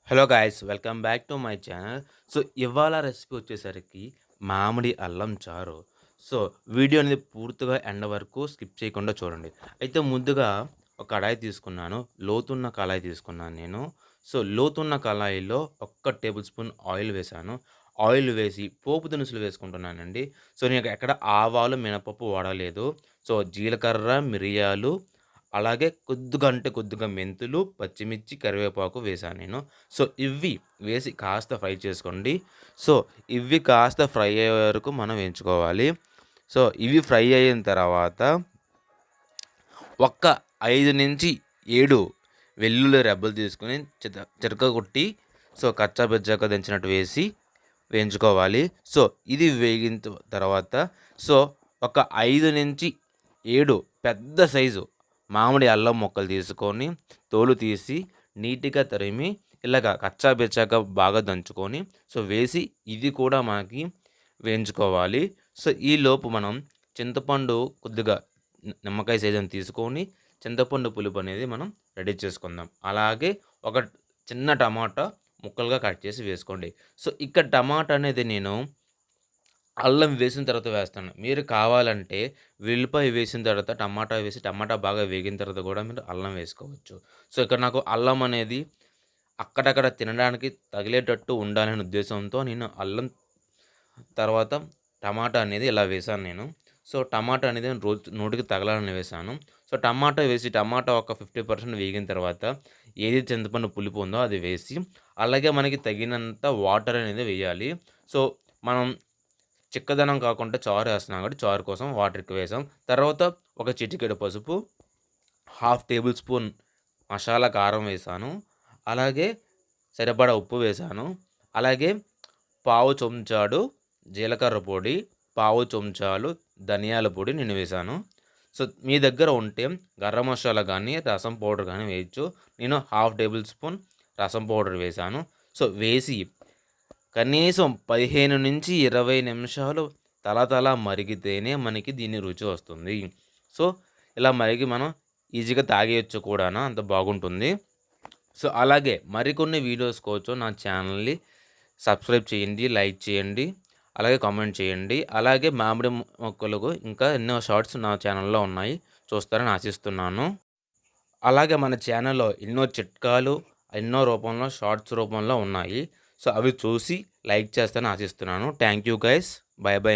Hello guys welcome back to my channel. So ఇవాళ recipe వచ్చేసరికి మామిడి అల్లం చారు. సో వీడియో అనేది పూర్తిగా ఎండ్ వరకు స్కిప్ చేయకుండా చూడండి. అయితే ముందుగా ఒక కడాయి తీసుకున్నాను. లోతున్న కళాయి తీసుకున్నాను నేను. సో లోతున్న కళాయిలో ఒక్క టేబుల్ స్పూన్ ఆయిల్ వేశాను. ఆయిల్ వేసి పోపు దినుసులు వేసుకుంటున్నానండి. సో నేను ఎక్కడ ఆవాలు, మినపప్పు వాడలేదు. సో జీలకర్ర, మిరియాలు అలాగే కొద్దిగా అంటే కొద్దిగా మెంతులు, పచ్చిమిర్చి, కరివేపాకు వేశాను నేను. సో ఇవి వేసి కాస్త ఫ్రై చేసుకోండి. సో ఇవి కాస్త ఫ్రై అయ్యే వరకు మనం వేయించుకోవాలి. సో ఇవి ఫ్రై అయిన తర్వాత ఒక్క 5-7 వెల్లుల్లి రెబ్బలు తీసుకొని చితకగొట్టి సో కచ్చా పిచ్చాక దంచినట్టు వేసి వేయించుకోవాలి. సో ఇది వేగిన తర్వాత సో ఒక 5-7 పెద్ద సైజు మామిడి అల్లం ముక్కలు తీసుకొని తోలు తీసి నీట్‌గా తరిమి ఇలాగ కచ్చా పిచ్చాక బాగా దంచుకొని సో వేసి ఇది కూడా మనకి వేయించుకోవాలి. సో ఈలోపు మనం చింతపండు కొద్దిగా నిమ్మకాయ సైజుని తీసుకొని చింతపండు పులుపు అనేది మనం రెడీ చేసుకుందాం. అలాగే ఒక చిన్న టమాటా ముక్కలుగా కట్ చేసి వేసుకోండి. సో ఇక్కడ టమాటా అనేది నేను అల్లం వేసిన తర్వాత వేస్తాను. మీరు కావాలంటే వెల్లిపాయ వేసిన తర్వాత టమాటా వేసి టమాటా బాగా వేగిన తర్వాత కూడా మీరు అల్లం వేసుకోవచ్చు. సో ఇక్కడ నాకు అల్లం అనేది అక్కడక్కడ తినడానికి తగిలేటట్టు ఉండాలనే ఉద్దేశంతో నేను అల్లం తర్వాత టమాటా అనేది ఇలా వేశాను నేను. సో టమాటా అనేది నోటికి తగలాలని వేశాను. సో టమాటా వేసి టమాటా ఒక 50% వేగిన తర్వాత ఏది చింతపండు పులుపు ఉందో అది వేసి అలాగే మనకి తగినంత వాటర్ అనేది వేయాలి. సో మనం చిక్కదనం కాకుండా చారు వేస్తున్నాం కాబట్టి చారు కోసం వాటర్ ఎక్కువ వేసాం. తర్వాత ఒక చిటికెడు పసుపు, హాఫ్ టేబుల్ స్పూన్ మసాలా కారం వేశాను. అలాగే సరిపడా ఉప్పు వేశాను. అలాగే పావు చెంచాడు జీలకర్ర పొడి, పావు చెంచాలు ధనియాల పొడి నేను వేశాను. సో మీ దగ్గర ఉంటే గరం మసాలా కానీ, రసం పౌడర్ కానీ వేయచ్చు. నేను హాఫ్ టేబుల్ స్పూన్ రసం పౌడర్ వేశాను. సో వేసి కనీసం 15-20 నిమిషాలు తళతళ మరిగితేనే మనకి దీని రుచి వస్తుంది. సో ఇలా మరిగి మనం ఈజీగా తాగేయొచ్చు కూడాను, అంత బాగుంటుంది. సో అలాగే మరికొన్ని వీడియోస్ కోసం నా ఛానల్ని సబ్స్క్రైబ్ చేయండి, లైక్ చేయండి, అలాగే కామెంట్ చేయండి. అలాగే మామిడి మొక్కలకు ఇంకా ఎన్నో షార్ట్స్ నా ఛానల్లో ఉన్నాయి, చూస్తారని ఆశిస్తున్నాను. అలాగే మన ఛానల్లో ఎన్నో చిట్కాలు ఎన్నో రూపంలో షార్ట్స్ రూపంలో ఉన్నాయి. సో అవి చూసి లైక్ చేస్తారని ఆశిస్తున్నాను. Thank you guys. By by.